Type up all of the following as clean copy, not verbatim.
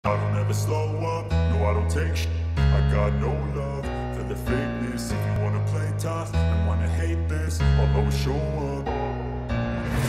I don't ever slow up, no I don't take shit. I got no love for the fakeness. If you wanna play tough and wanna hate this, I'll always show up.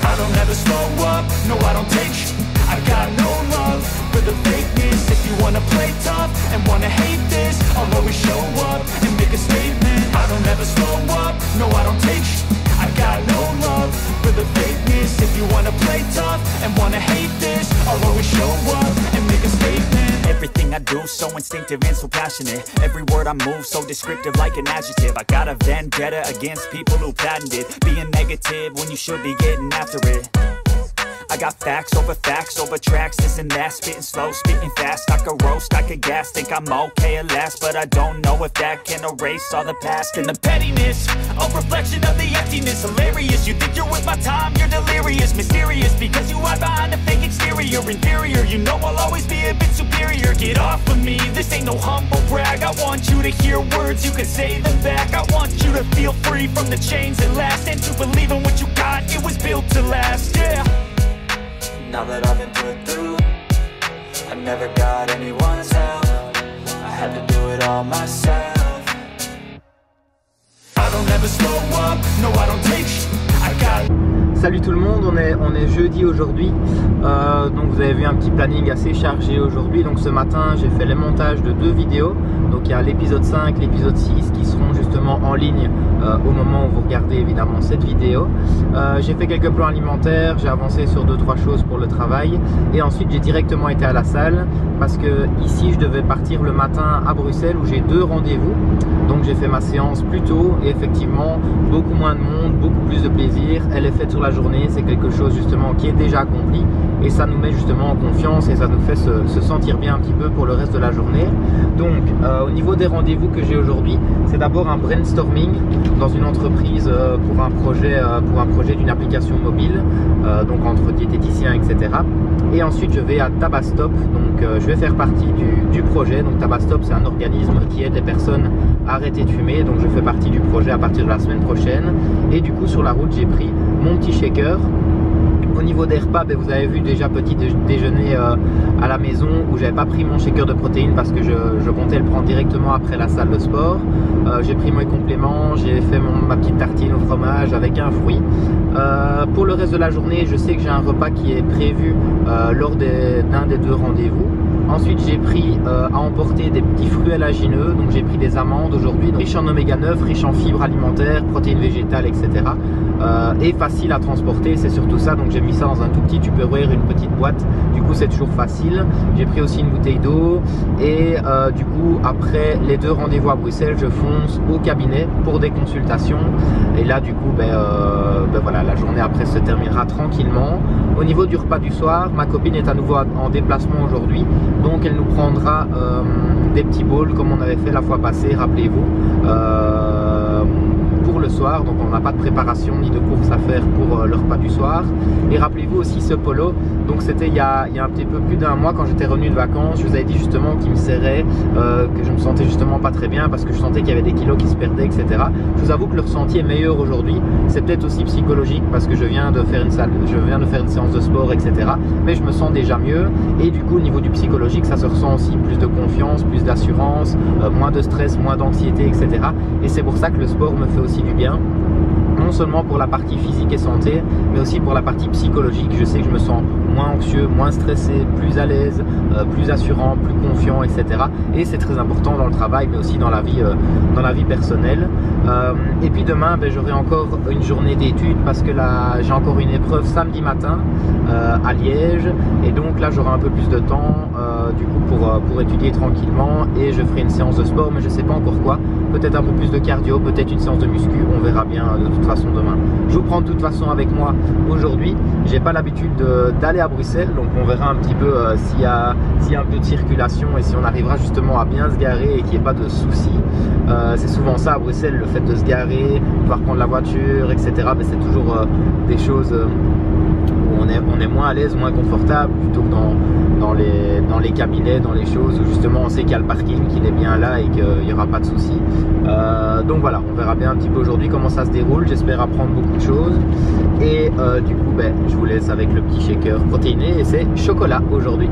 I don't ever slow up, no I don't take shit. I got no love for the fakeness. If you wanna play tough and wanna hate this, I'll always show up and make a statement. I don't ever slow up, no I don't take shit. I got no love for the fakeness. If you wanna play tough and wanna hate this, I'll always show up and make a statement. Everything I do so instinctive and so passionate. Every word I move so descriptive like an adjective. I got a vendetta against people who patented being negative when you should be getting after it. I got facts over tracks, this and that. Spitting slow, spitting fast, I could roast, I could gas. Think I'm okay at last, but I don't know if that can erase all the past. And the pettiness, a reflection of the emptiness. Hilarious, you think you're worth my time, you're delirious. Mysterious, because you hide behind a fake exterior. Inferior, you know I'll always be a bit superior. Get off of me, this ain't no humble brag. I want you to hear words, you can say them back. I want you to feel free from the chains that last, and to believe in what you got, it was built to last, yeah. Now that I've been put through, I never got anyone's help. I had to do it all myself. I don't ever slow up, no I don't take shit. I got... Salut tout le monde, on est jeudi aujourd'hui, donc vous avez vu un petit planning assez chargé aujourd'hui. Donc ce matin j'ai fait les montages de 2 vidéos, donc il y a l'épisode 5, l'épisode 6 qui seront justement en ligne au moment où vous regardez évidemment cette vidéo. J'ai fait quelques plans alimentaires, j'ai avancé sur 2-3 choses pour le travail et ensuite j'ai directement été à la salle parce que ici je devais partir le matin à Bruxelles où j'ai 2 rendez-vous. Donc j'ai fait ma séance plus tôt et effectivement beaucoup moins de monde, beaucoup plus de plaisir. Elle est faite sur la journée, c'est quelque chose justement qui est déjà accompli et ça nous met justement en confiance et ça nous fait se sentir bien un petit peu pour le reste de la journée. Donc au niveau des rendez-vous que j'ai aujourd'hui, c'est d'abord un brainstorming dans une entreprise pour un projet d'une application mobile, donc entre diététiciens, etc. Et ensuite je vais à Tabastop, donc je vais faire partie du projet. Donc Tabastop, c'est un organisme qui aide les personnes à arrêter de fumer, donc je fais partie du projet à partir de la semaine prochaine. Et du coup sur la route j'ai pris mon petit shaker. Au niveau des repas, vous avez vu déjà petit déjeuner à la maison où j'avais pas pris mon shaker de protéines parce que je comptais le prendre directement après la salle de sport. J'ai pris mes compléments, j'ai fait ma petite tartine au fromage avec un fruit. Pour le reste de la journée, je sais que j'ai un repas qui est prévu lors d'un des 2 rendez-vous. Ensuite j'ai pris à emporter des petits fruits élagineux, donc j'ai pris des amandes aujourd'hui, riches en oméga 9, riches en fibres alimentaires, protéines végétales, etc. Et facile à transporter, c'est surtout ça, donc j'ai mis ça dans un tout petit Tupperware, une petite boîte, du coup c'est toujours facile. J'ai pris aussi une bouteille d'eau et du coup après les 2 rendez-vous à Bruxelles, je fonce au cabinet pour des consultations et là du coup voilà, la journée après se terminera tranquillement. Au niveau du repas du soir, ma copine est à nouveau en déplacement aujourd'hui, donc elle nous prendra des petits bowls comme on avait fait la fois passée, rappelez-vous, pour le soir. Donc on n'a pas de préparation ni de course à faire pour le repas du soir. Et rappelez-vous aussi ce polo, donc c'était il y a un petit peu plus d'1 mois quand j'étais revenu de vacances. Je vous avais dit justement qu'il me serrait, que je me sentais justement pas très bien parce que je sentais qu'il y avait des kilos qui se perdaient, etc. Je vous avoue que le ressenti est meilleur aujourd'hui. C'est peut-être aussi psychologique parce que je viens de faire une séance de sport, etc. Mais je me sens déjà mieux et du coup au niveau du psychologique ça se ressent aussi, plus de confiance, plus d'assurance, moins de stress, moins d'anxiété, etc. Et c'est pour ça que le sport me fait aussi du bien, non seulement pour la partie physique et santé, mais aussi pour la partie psychologique. Je sais que je me sens moins anxieux, moins stressé, plus à l'aise, plus assurant, plus confiant, etc. Et c'est très important dans le travail, mais aussi dans la vie personnelle. Et puis demain, j'aurai encore une journée d'études parce que là, j'ai encore une épreuve samedi matin à Liège. Et donc là, j'aurai un peu plus de temps du coup pour étudier tranquillement et je ferai une séance de sport, mais je ne sais pas encore quoi. Peut-être un peu plus de cardio, peut-être une séance de muscu, on verra bien de toute façon demain. Je vous prends de toute façon avec moi aujourd'hui. J'ai pas l'habitude d'aller à Bruxelles, donc on verra un petit peu s'il y a un peu de circulation et si on arrivera justement à bien se garer et qu'il n'y ait pas de soucis. C'est souvent ça à Bruxelles, le fait de se garer, pouvoir prendre la voiture, etc. Mais c'est toujours des choses où on est moins à l'aise, moins confortable, plutôt que dans les cabinets, dans les choses où justement on sait qu'il y a le parking, qu'il est bien là et qu'il n'y aura pas de soucis. Donc voilà, on verra bien un petit peu aujourd'hui comment ça se déroule. J'espère apprendre beaucoup de choses et du coup je vous laisse avec le petit shaker protéiné et c'est chocolat aujourd'hui.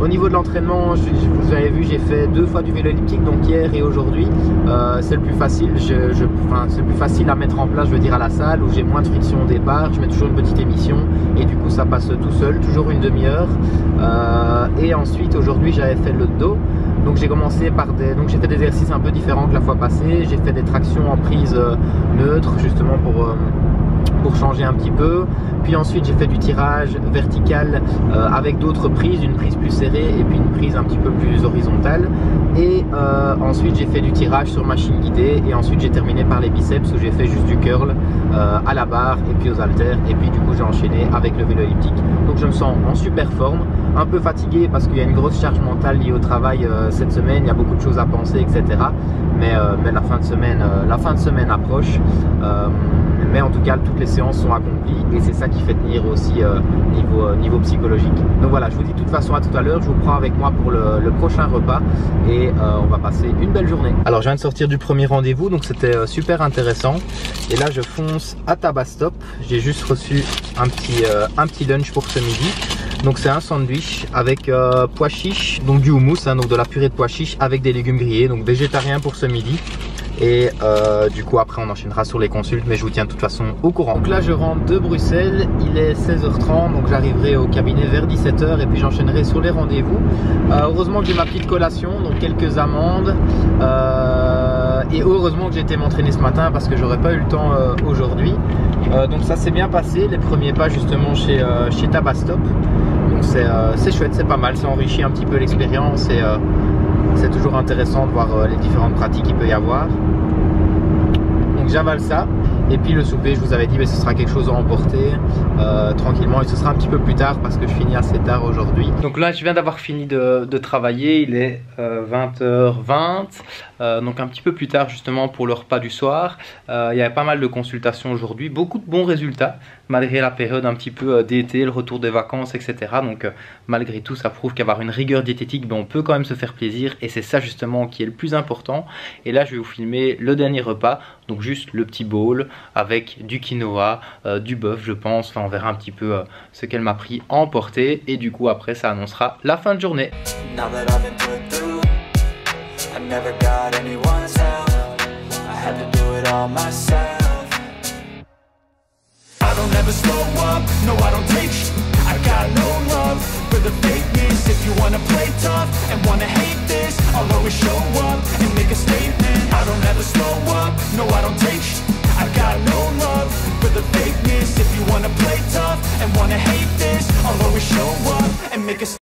Au niveau de l'entraînement, vous avez vu, j'ai fait 2 fois du vélo elliptique, donc hier et aujourd'hui. C'est le plus facile, c'est le plus facile à mettre en place, je veux dire, à la salle, où j'ai moins de friction au départ. Je mets toujours une petite émission et du coup ça passe tout seul, toujours une demi-heure. Et ensuite aujourd'hui j'avais fait le dos. Donc j'ai commencé par donc j'ai fait des exercices un peu différents que la fois passée. J'ai fait des tractions en prise neutre, justement pour changer un petit peu. Puis ensuite j'ai fait du tirage vertical avec d'autres prises, une prise plus serrée et puis une prise un petit peu plus horizontale. Et ensuite j'ai fait du tirage sur machine guidée et ensuite j'ai terminé par les biceps où j'ai fait juste du curl à la barre et puis aux haltères, et puis du coup j'ai enchaîné avec le vélo elliptique. Donc je me sens en super forme, un peu fatigué parce qu'il y a une grosse charge mentale liée au travail cette semaine, il y a beaucoup de choses à penser, etc. Mais la fin de semaine approche. Mais en tout cas toutes les séances sont accomplies et c'est ça qui fait tenir aussi niveau psychologique. Donc voilà, je vous dis de toute façon à tout à l'heure, je vous prends avec moi pour le prochain repas et on va passer une belle journée. Alors je viens de sortir du premier rendez-vous, donc c'était super intéressant, et là je fonce à Tabastop. J'ai juste reçu un petit lunch pour ce midi. Donc c'est un sandwich avec pois chiches, donc du houmous, hein, donc de la purée de pois chiches avec des légumes grillés, donc végétarien pour ce midi. Et du coup après on enchaînera sur les consultes, mais je vous tiens de toute façon au courant. Donc là je rentre de Bruxelles, il est 16h30, donc j'arriverai au cabinet vers 17h et puis j'enchaînerai sur les rendez-vous. Heureusement que j'ai ma petite collation, donc quelques amandes, et heureusement que j'ai été m'entraîner ce matin parce que j'aurais pas eu le temps aujourd'hui. Donc ça s'est bien passé, les premiers pas justement chez Tabastop. Donc c'est chouette, c'est pas mal, ça enrichit un petit peu l'expérience et c'est toujours intéressant de voir les différentes pratiques qu'il peut y avoir. Donc j'avale ça. Et puis le souper, je vous avais dit, mais ce sera quelque chose à emporter tranquillement, et ce sera un petit peu plus tard parce que je finis assez tard aujourd'hui. Donc là je viens d'avoir fini de travailler, il est 20h20, donc un petit peu plus tard justement pour le repas du soir. Il y avait pas mal de consultations aujourd'hui, beaucoup de bons résultats malgré la période un petit peu d'été, le retour des vacances, etc. Donc malgré tout ça prouve qu'avoir une rigueur diététique, on peut quand même se faire plaisir, et c'est ça justement qui est le plus important. Et là je vais vous filmer le dernier repas, donc juste le petit bowl avec du quinoa, du bœuf je pense, enfin on verra un petit peu ce qu'elle m'a pris à emporter, et du coup après ça annoncera la fin de journée. I got no love for the fakeness. If you wanna play tough and wanna hate this, I'll always show up and make a